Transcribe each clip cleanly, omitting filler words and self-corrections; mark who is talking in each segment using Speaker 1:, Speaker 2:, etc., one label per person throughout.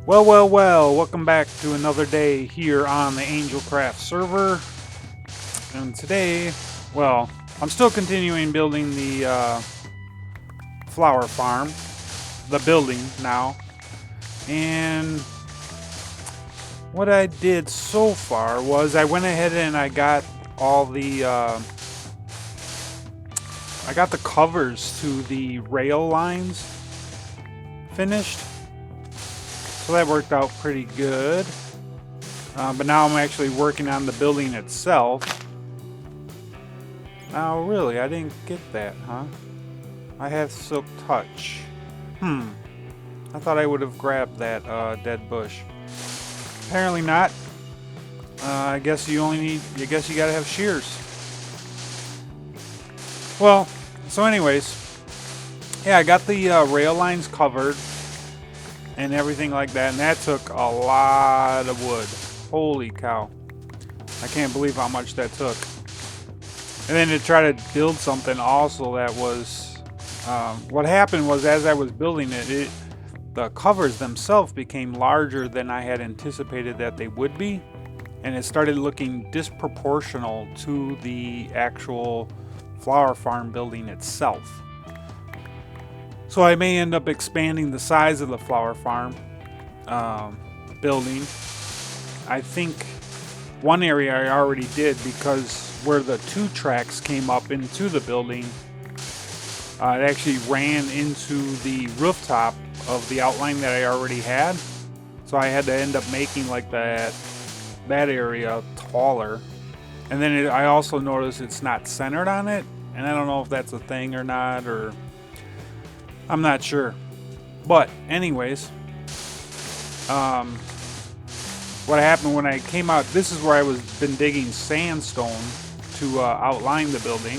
Speaker 1: Well, welcome back to another day here on the AngelCraft server. And today, I'm still continuing building the flower farm, the building now. And what I did so far was I went ahead and I got all the, I got the covers to the rail lines finished. So that worked out pretty good. But now I'm actually working on the building itself. Now, really, I didn't get that, huh? I have Silk Touch. I thought I would have grabbed that dead bush. Apparently not. I guess you gotta have shears. Well, so anyways, yeah, I got the rail lines covered and everything like that, and that took a lot of wood. Holy cow. I can't believe how much that took. And then to try to build something also that was, what happened was as I was building it, the covers themselves became larger than I had anticipated that they would be, and it started looking disproportional to the actual flower farm building itself. So I may end up expanding the size of the flower farm building. I think one area I already did, because where the 2 tracks came up into the building, it actually ran into the rooftop of the outline that I already had. So I had to end up making like that area taller. And then I also noticed it's not centered on it, and I don't know if that's a thing or not, or I'm not sure. But anyways, what happened when I came out, this is where I was been digging sandstone to outline the building.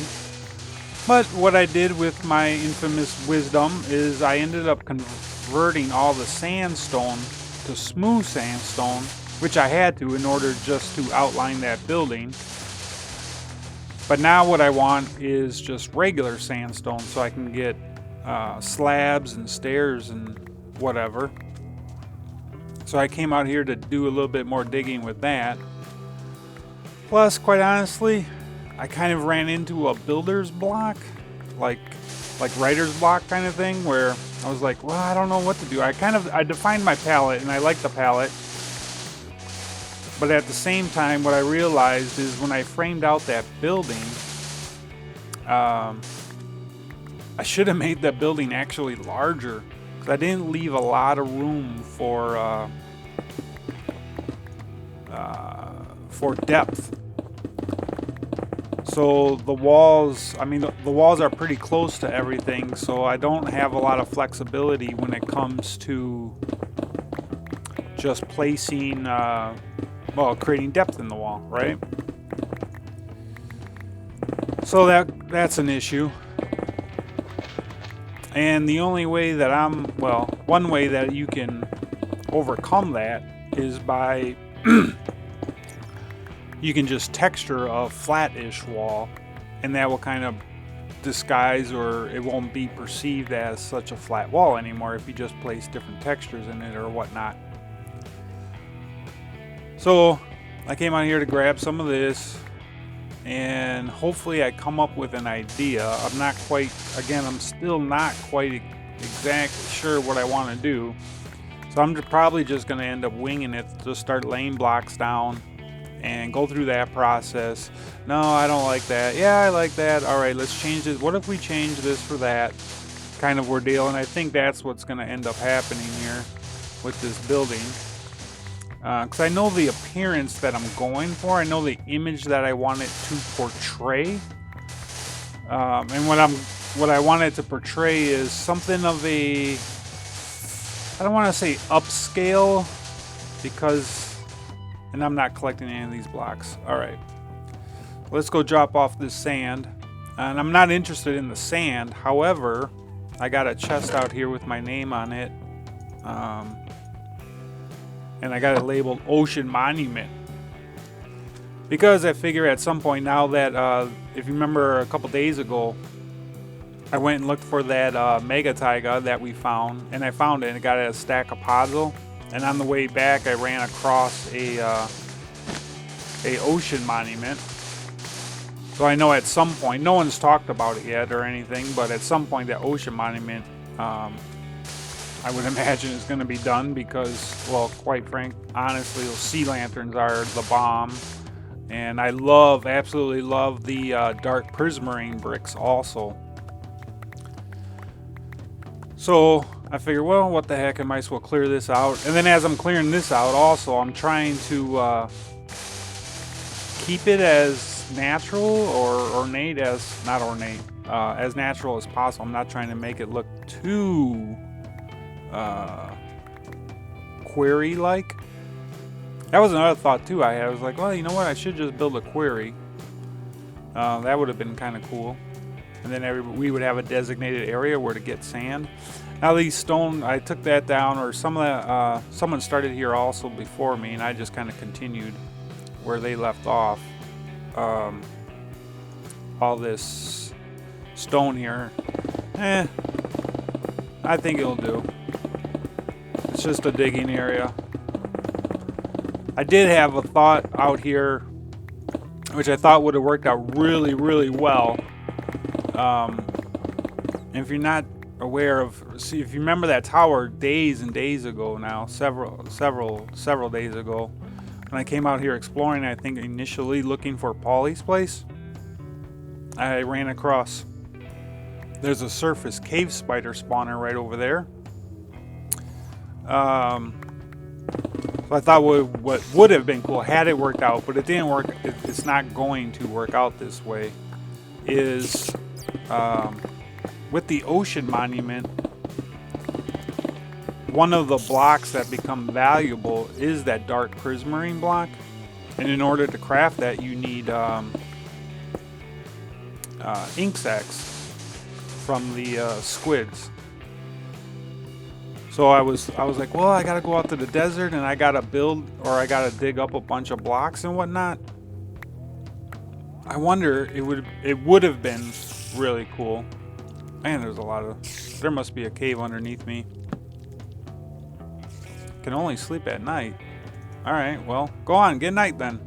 Speaker 1: But what I did with my infamous wisdom is I ended up converting all the sandstone to smooth sandstone, which I had to in order just to outline that building. But now what I want is just regular sandstone, so I can get slabs and stairs and whatever. So I came out here to do a little bit more digging with that. Plus, quite honestly, I kind of ran into a builder's block, like writer's block kind of thing, where I was like, well, I don't know what to do. I defined my palette, and I like the palette. But at the same time, what I realized is when I framed out that building, I should have made that building actually larger, because I didn't leave a lot of room for depth. So the walls, the walls are pretty close to everything, so I don't have a lot of flexibility when it comes to just placing, creating depth in the wall, right? So that's an issue. And the only way that one way that you can overcome that is by you can just texture a flat-ish wall, and that will kind of disguise, or it won't be perceived as such a flat wall anymore if you just place different textures in it or whatnot. So I came out here to grab some of this, and hopefully I come up with an idea. I'm still not quite exactly sure what I want to do. So I'm probably just going to end up winging it, just start laying blocks down and go through that process. No, I don't like that. Yeah, I like that. All right, let's change it. What if we change this for that kind of ordeal? And I think that's what's going to end up happening here with this building. Because I know the appearance that I'm going for. I know the image that I want it to portray. And what I want it to portray is something of a, I don't want to say upscale, and I'm not collecting any of these blocks. All right, let's go drop off this sand. And I'm not interested in the sand. However, I got a chest out here with my name on it. And I got it labeled Ocean Monument, because I figure at some point now that, if you remember a couple days ago, I went and looked for that mega taiga that we found, and I found it and it got a stack of puzzle. And on the way back, I ran across a ocean monument. So I know at some point, no one's talked about it yet or anything, but at some point that ocean monument, I would imagine is going to be done because, well, quite frank, honestly, those sea lanterns are the bomb. And I absolutely love the dark prismarine bricks also. So I figured, well, what the heck, I might as well clear this out. And then as I'm clearing this out also, I'm trying to keep it as natural or ornate as, not ornate, as natural as possible. I'm not trying to make it look too quarry-like. That was another thought too I had. I was like, well, you know what, I should just build a quarry. That would have been kind of cool. And then we would have a designated area where to get sand. Now these stone, I took that down, or some of that, someone started here also before me, and I just kind of continued where they left off. All this stone here, I think it'll do. It's just a digging area. I did have a thought out here, which I thought would have worked out really, really well. If you're not aware of, see, if you remember that tower days and days ago now, several days ago, when I came out here exploring, I think initially looking for Paulie's place, I ran across, there's a surface cave spider spawner right over there. So I thought what would have been cool had it worked out, but it didn't work. It's not going to work out this way. Is with the ocean monument, one of the blocks that become valuable is that dark prismarine block, and in order to craft that, you need ink sacs from the squids. So I was like, well, I gotta go out to the desert and I gotta build, or I gotta dig up a bunch of blocks and whatnot. I wonder, it would have been really cool. Man, there must be a cave underneath me. Can only sleep at night. All right, well, go on, good night then.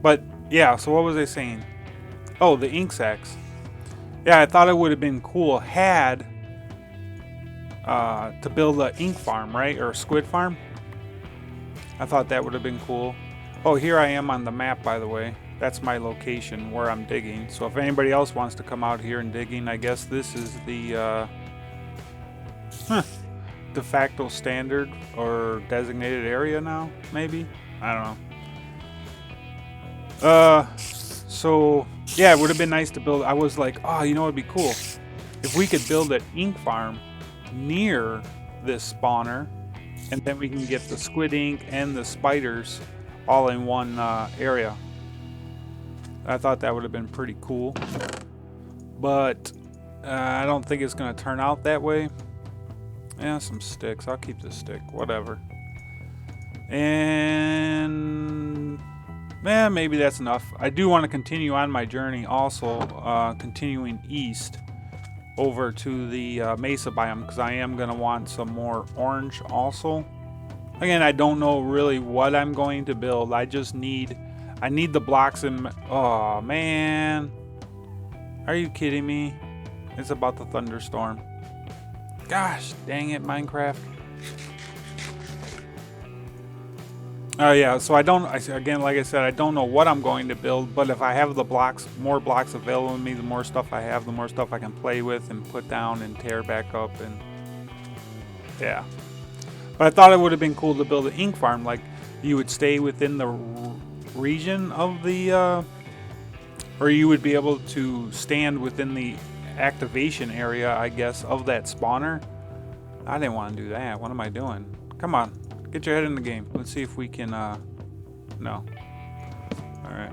Speaker 1: But yeah, so what was I saying? Oh, the ink sacs. Yeah, I thought it would have been cool had to build an ink farm, right? Or a squid farm. I thought that would have been cool. Oh, here I am on the map, by the way. That's my location where I'm digging. So if anybody else wants to come out here and digging, I guess this is the de facto standard or designated area now, maybe? I don't know. So yeah, it would have been nice to build. I was like, oh, you know what would be cool? If we could build an ink farm near this spawner, and then we can get the squid ink and the spiders all in one area. I thought that would have been pretty cool. But I don't think it's going to turn out that way. Yeah, some sticks. I'll keep the stick. Whatever. And yeah, maybe that's enough. I do want to continue on my journey also, continuing east over to the mesa biome, because I am going to want some more orange also. Again, I don't know really what I'm going to build. I need the blocks in. Oh man, are you kidding me? It's about the thunderstorm. Gosh dang it, Minecraft. Oh yeah, so again, like I said, I don't know what I'm going to build, but if I have the blocks, more blocks available to me, the more stuff I have, the more stuff I can play with and put down and tear back up, and yeah. But I thought it would have been cool to build an ink farm, like you would stay within the region of the, or you would be able to stand within the activation area, I guess, of that spawner. I didn't want to do that. What am I doing? Come on. Get your head in the game. Let's see if we can, no. Alright.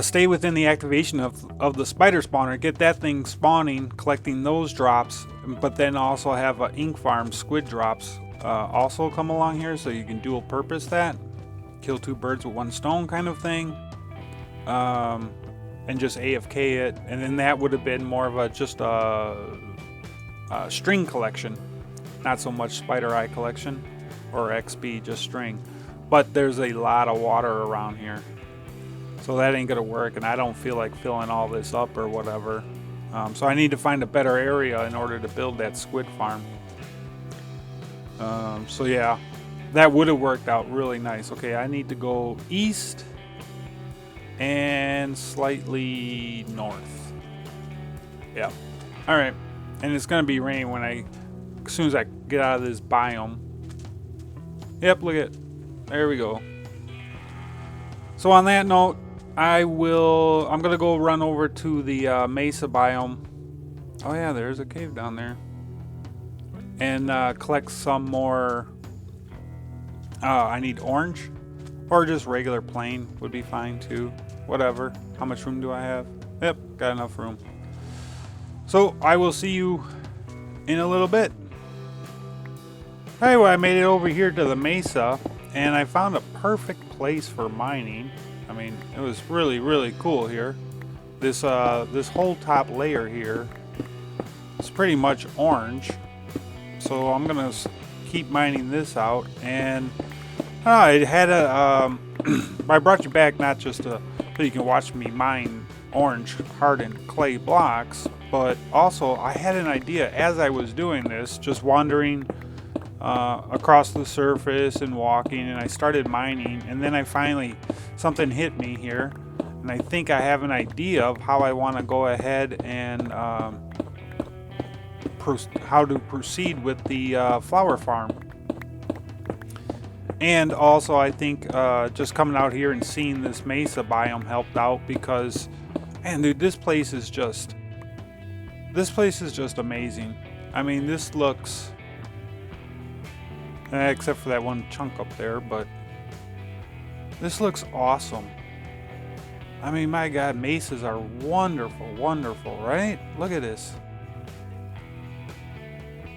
Speaker 1: Stay within the activation of the spider spawner. Get that thing spawning, collecting those drops, but then also have an ink farm squid drops also come along here, so you can dual purpose that. Kill two birds with one stone kind of thing. And just AFK it. And then that would have been more of a, just a string collection, not so much spider eye collection or XP, just string. But there's a lot of water around here, so that ain't gonna work, and I don't feel like filling all this up or whatever. So I need to find a better area in order to build that squid farm. So yeah, that would have worked out really nice. Okay, I need to go east and slightly north. Yeah. All right, and it's gonna be raining as soon as I get out of this biome. Yep, look at. There we go. So on that note, I'm gonna go run over to the mesa biome. Oh yeah, there's a cave down there. And collect some more. I need orange, or just regular plain would be fine too. Whatever. How much room do I have? Yep, got enough room. So I will see you in a little bit. Anyway, I made it over here to the mesa, and I found a perfect place for mining. I mean, it was really, really cool here. This whole top layer here is pretty much orange. So I'm gonna keep mining this out, and it had a. I brought you back not just so you can watch me mine orange hardened clay blocks, but also I had an idea as I was doing this, just wandering across the surface and walking, and I started mining, and then something hit me here, and I think I have an idea of how I want to go ahead and how to proceed with the flower farm. And also I think just coming out here and seeing this mesa biome helped out, because man, dude, this place is just amazing. I mean, this looks except for that one chunk up there, but this looks awesome. I mean, my God, mesas are wonderful, wonderful, right? Look at this.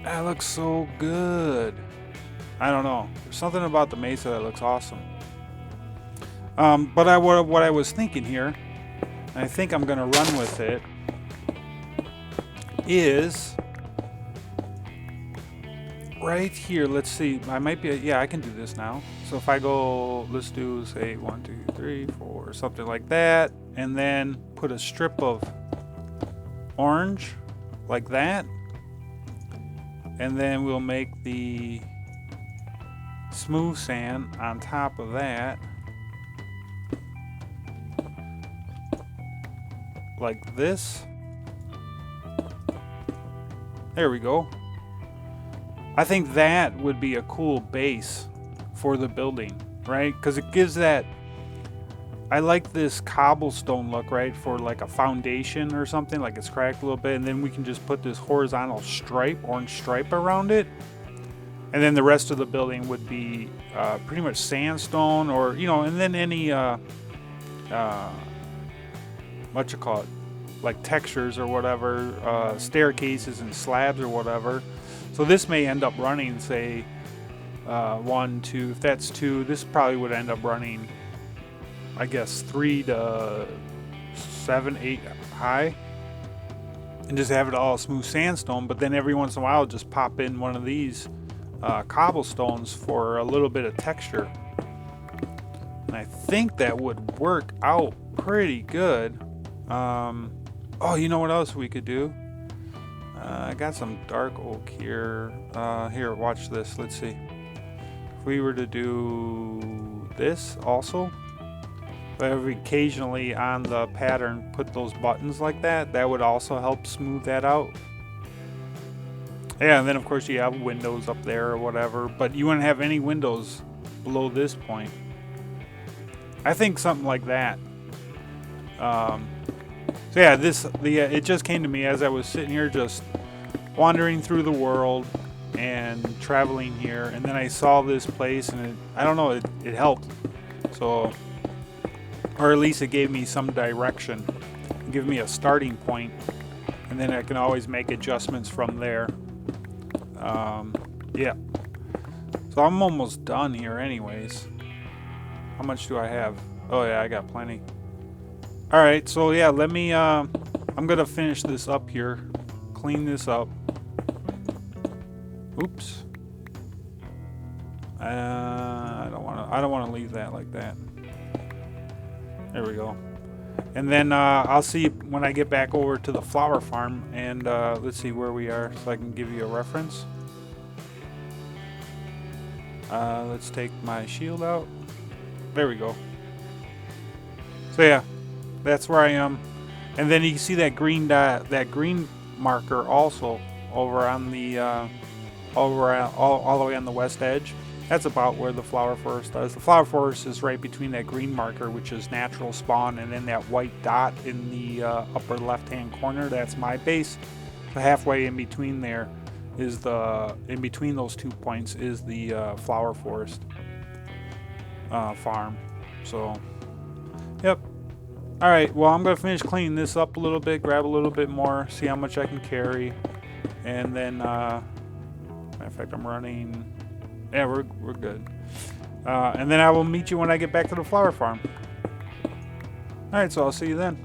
Speaker 1: That looks so good. I don't know. There's something about the mesa that looks awesome. But what I was thinking here, and I think I'm gonna run with it, is right here. Let's see. I might be. Yeah, I can do this now. So if I go, let's do say 1, 2, 3, 4, something like that, and then put a strip of orange like that, and then we'll make the smooth sand on top of that, like this. There we go. I think that would be a cool base for the building, right? Because it gives that, I like this cobblestone look, right? For like a foundation or something, like it's cracked a little bit, and then we can just put this horizontal stripe, orange stripe around it. And then the rest of the building would be pretty much sandstone, or, and then any, what you call it? Like textures or whatever, staircases and slabs or whatever. So this may end up running, say, 1, 2, if that's 2, this probably would end up running, I guess, 3 to 7, 8 high. And just have it all smooth sandstone, but then every once in a while just pop in one of these cobblestones for a little bit of texture. And I think that would work out pretty good. Oh, you know what else we could do? I got some dark oak here. Here, watch this. Let's see. If we were to do this also, but occasionally on the pattern put those buttons like that, that would also help smooth that out. Yeah, and then of course you have windows up there or whatever, but you wouldn't have any windows below this point. I think something like that. So yeah, it just came to me as I was sitting here just wandering through the world and traveling here, and then I saw this place, and I don't know, it helped. So, or at least it gave me some direction, give me a starting point, and then I can always make adjustments from there. Yeah. So I'm almost done here anyways. How much do I have? Oh yeah, I got plenty. Alright, so yeah, let me, I'm gonna finish this up here, clean this up, Oops. I don't want to leave that like that. There we go. And then I'll see when I get back over to the flower farm, and let's see where we are so I can give you a reference. Let's take my shield out. There we go. So yeah, that's where I am. And then you can see that green dot, that green marker also over on the all the way on the west edge. That's about where the flower forest is. The flower forest is right between that green marker, which is natural spawn, and then that white dot in the upper left-hand corner. That's my base. So halfway in between there is in between those 2 points is the flower forest farm. So, yep. All right. Well, I'm gonna finish cleaning this up a little bit, grab a little bit more, see how much I can carry, and then. Matter of fact, I'm running. Yeah, we're good. And then I will meet you when I get back to the flower farm. Alright, so I'll see you then.